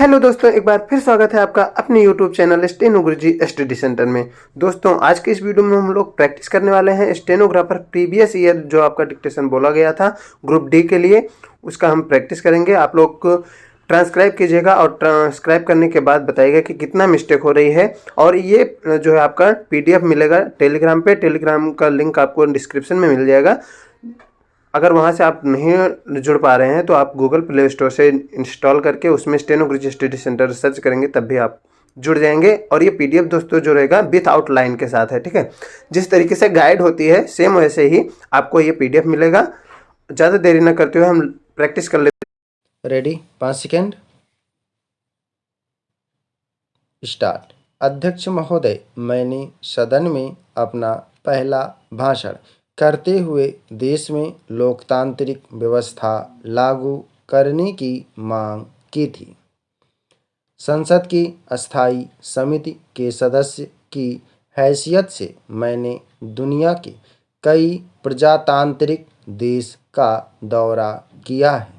Hello दोस्तों, एक बार फिर स्वागत है आपका अपने यूट्यूब चैनल स्टेनो गुरुजी स्टडी सेंटर में। दोस्तों, आज के इस वीडियो में हम लोग प्रैक्टिस करने वाले हैं स्टेनोग्राफर प्रीवियस ईयर जो आपका डिक्टेशन बोला गया था ग्रुप डी के लिए, उसका हम प्रैक्टिस करेंगे। आप लोग ट्रांसक्राइब कीजिएगा और ट्रांसक्राइब करने के बाद बताइएगा कि कितना मिस्टेक हो रही है। और ये जो है आपका PDF मिलेगा टेलीग्राम पे, टेलीग्राम का लिंक आपको डिस्क्रिप्शन में मिल जाएगा। अगर वहाँ से आप नहीं जुड़ पा रहे हैं तो आप गूगल प्ले स्टोर से इंस्टॉल करके उसमें स्टेनो गुरुजी स्टडी सेंटर सर्च करेंगे, तब भी आप जुड़ जाएंगे। और ये PDF दोस्तों जो रहेगा विथ आउटलाइन के साथ है, ठीक है। जिस तरीके से गाइड होती है सेम वैसे ही आपको ये PDF मिलेगा। ज़्यादा देरी न करते हुए हम प्रैक्टिस कर लेते हैं। रेडी? 5 second, start. अध्यक्ष महोदय, मैंने सदन में अपना पहला भाषण करते हुए देश में लोकतांत्रिक व्यवस्था लागू करने की मांग की थी। संसद की अस्थायी समिति के सदस्य की हैसियत से मैंने दुनिया के कई प्रजातांत्रिक देश का दौरा किया है।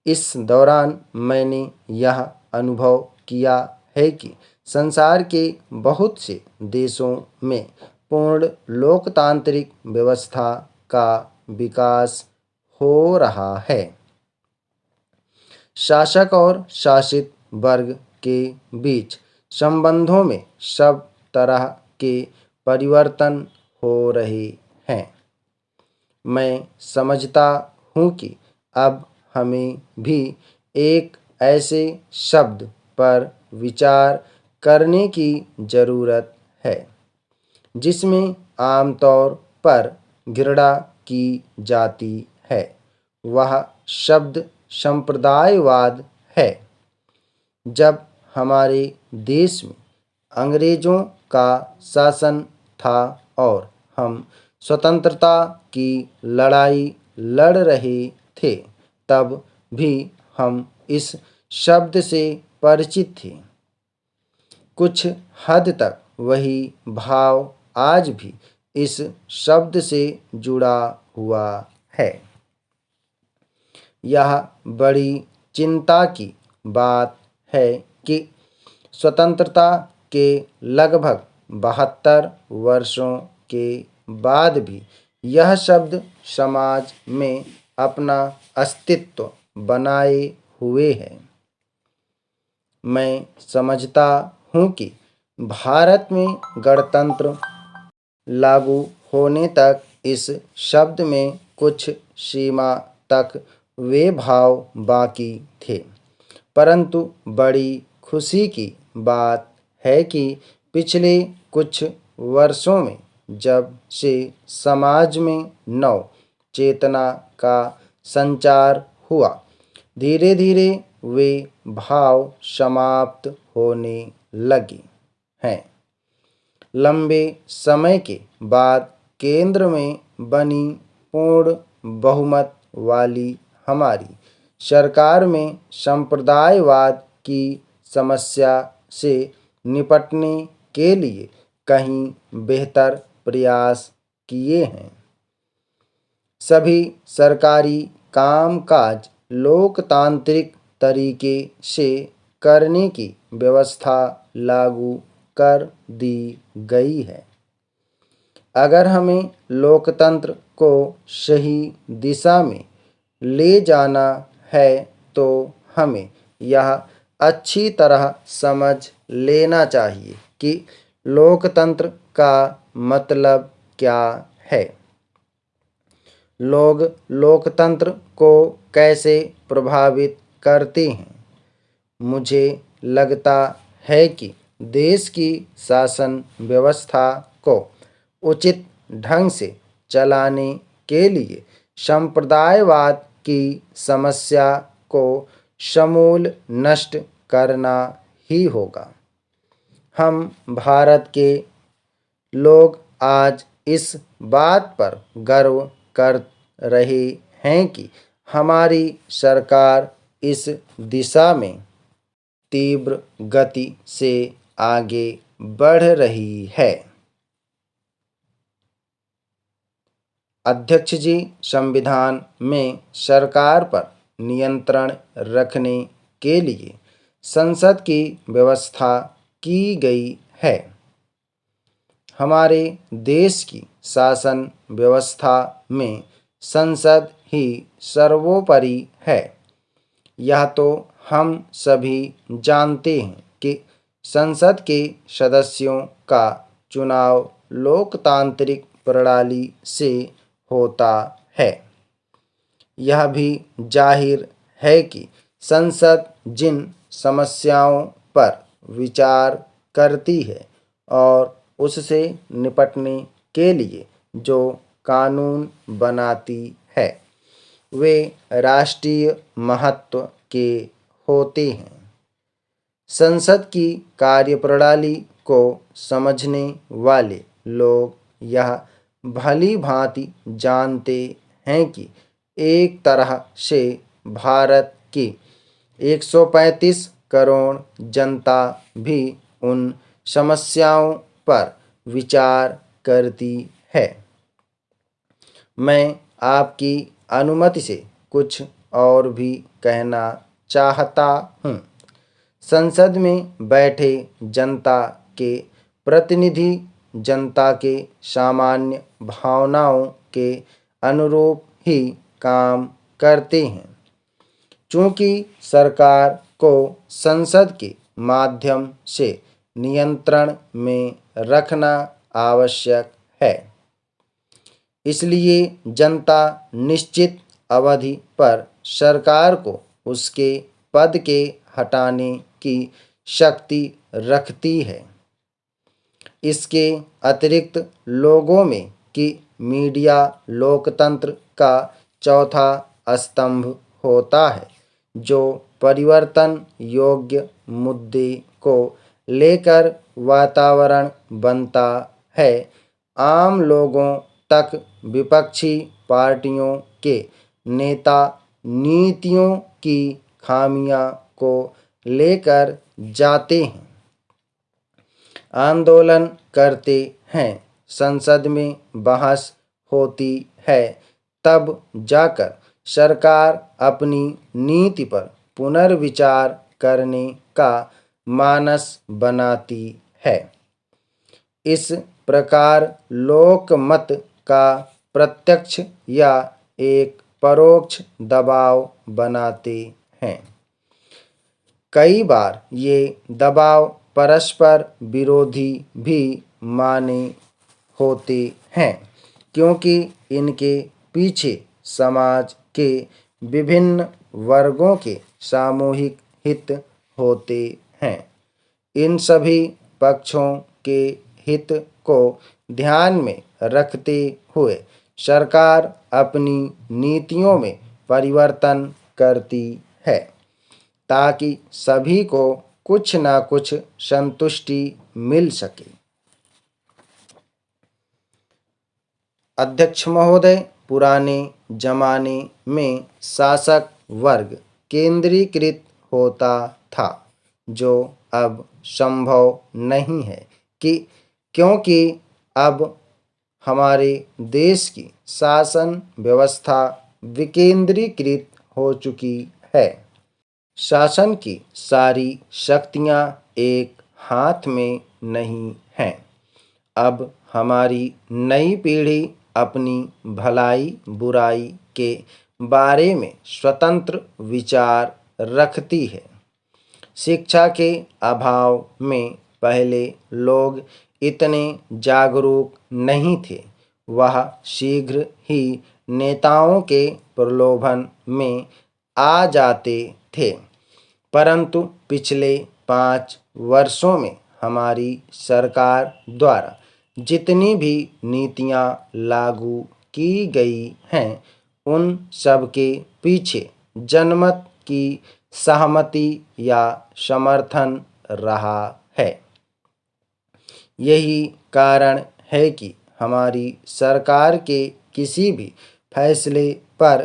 इस दौरान मैंने यह अनुभव किया है कि संसार के बहुत से देशों में पूर्ण लोकतांत्रिक व्यवस्था का विकास हो रहा है। शासक और शासित वर्ग के बीच संबंधों में सब तरह के परिवर्तन हो रहे हैं। मैं समझता हूँ कि अब हमें भी एक ऐसे शब्द पर विचार करने की ज़रूरत है जिसमें आमतौर पर घृणा की जाती है। वह शब्द संप्रदायवाद है। जब हमारे देश में अंग्रेज़ों का शासन था और हम स्वतंत्रता की लड़ाई लड़ रहे थे, तब भी हम इस शब्द से परिचित थे। कुछ हद तक वही भाव आज भी इस शब्द से जुड़ा हुआ है। यह बड़ी चिंता की बात है कि स्वतंत्रता के लगभग 72 वर्षों के बाद भी यह शब्द समाज में अपना अस्तित्व बनाए हुए है। मैं समझता हूँ कि भारत में गणतंत्र लागू होने तक इस शब्द में कुछ सीमा तक वे भाव बाकी थे, परंतु बड़ी खुशी की बात है कि पिछले कुछ वर्षों में जब से समाज में नव चेतना का संचार हुआ, धीरे धीरे वे भाव समाप्त होने लगे हैं। लंबे समय के बाद केंद्र में बनी पूर्ण बहुमत वाली हमारी सरकार में संप्रदायवाद की समस्या से निपटने के लिए कहीं बेहतर प्रयास किए हैं। सभी सरकारी कामकाज लोकतांत्रिक तरीके से करने की व्यवस्था लागू कर दी गई है। अगर हमें लोकतंत्र को सही दिशा में ले जाना है तो हमें यह अच्छी तरह समझ लेना चाहिए कि लोकतंत्र का मतलब क्या है। लोग लोकतंत्र को कैसे प्रभावित करते हैं। मुझे लगता है कि देश की शासन व्यवस्था को उचित ढंग से चलाने के लिए संप्रदायवाद की समस्या को समूल नष्ट करना ही होगा। हम भारत के लोग आज इस बात पर गर्व कर रहे हैं कि हमारी सरकार इस दिशा में तीव्र गति से आगे बढ़ रही है। अध्यक्ष जी, संविधान में सरकार पर नियंत्रण रखने के लिए संसद की व्यवस्था की गई है। हमारे देश की शासन व्यवस्था में संसद ही सर्वोपरि है। यह तो हम सभी जानते हैं कि संसद के सदस्यों का चुनाव लोकतांत्रिक प्रणाली से होता है। यह भी जाहिर है कि संसद जिन समस्याओं पर विचार करती है और उससे निपटने के लिए जो कानून बनाती है वे राष्ट्रीय महत्व के होते हैं। संसद की कार्यप्रणाली को समझने वाले लोग यह भली भांति जानते हैं कि एक तरह से भारत की 135 करोड़ जनता भी उन समस्याओं पर विचार करती है। मैं आपकी अनुमति से कुछ और भी कहना चाहता हूँ। संसद में बैठे जनता के प्रतिनिधि जनता के सामान्य भावनाओं के अनुरूप ही काम करते हैं। चूँकि सरकार को संसद के माध्यम से नियंत्रण में रखना आवश्यक है, इसलिए जनता निश्चित अवधि पर सरकार को उसके पद के हटाने की शक्ति रखती है। इसके अतिरिक्त लोगों में कि मीडिया लोकतंत्र का चौथा स्तंभ होता है, जो परिवर्तन योग्य मुद्दे को लेकर वातावरण बनता है। आम लोगों तक विपक्षी पार्टियों के नेता नीतियों की खामियां को लेकर जाते हैं, आंदोलन करते हैं, संसद में बहस होती है, तब जाकर सरकार अपनी नीति पर पुनर्विचार करने का मानस बनाती है। इस प्रकार लोकमत का प्रत्यक्ष या एक परोक्ष दबाव बनाते हैं। कई बार ये दबाव परस्पर विरोधी भी माने होते हैं, क्योंकि इनके पीछे समाज के विभिन्न वर्गों के सामूहिक हित होते हैं। इन सभी पक्षों के हित को ध्यान में रखते हुए सरकार अपनी नीतियों में परिवर्तन करती है, ताकि सभी को कुछ न कुछ संतुष्टि मिल सके। अध्यक्ष महोदय, पुराने जमाने में शासक वर्ग केंद्रीकृत होता था, जो अब संभव नहीं है क्योंकि अब हमारे देश की शासन व्यवस्था विकेंद्रीकृत हो चुकी है। शासन की सारी शक्तियां एक हाथ में नहीं हैं। अब हमारी नई पीढ़ी अपनी भलाई बुराई के बारे में स्वतंत्र विचार रखती है। शिक्षा के अभाव में पहले लोग इतने जागरूक नहीं थे, वह शीघ्र ही नेताओं के प्रलोभन में आ जाते थे। परंतु पिछले 5 वर्षों में हमारी सरकार द्वारा जितनी भी नीतियां लागू की गई हैं, उन सब के पीछे जनमत की सहमति या समर्थन रहा है। यही कारण है कि हमारी सरकार के किसी भी फैसले पर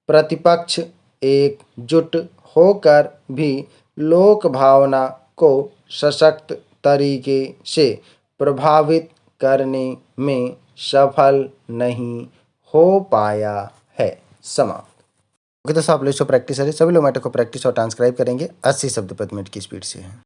प्रतिपक्ष एकजुट होकर भी लोक भावना को सशक्त तरीके से प्रभावित करने में सफल नहीं हो पाया है। समाप्त। ओके दोस्तों, आप लोग इसको प्रैक्टिस करें। सभी लोग मैटर को प्रैक्टिस और ट्रांसक्राइब करेंगे 80 शब्द प्रति मिनट की स्पीड से।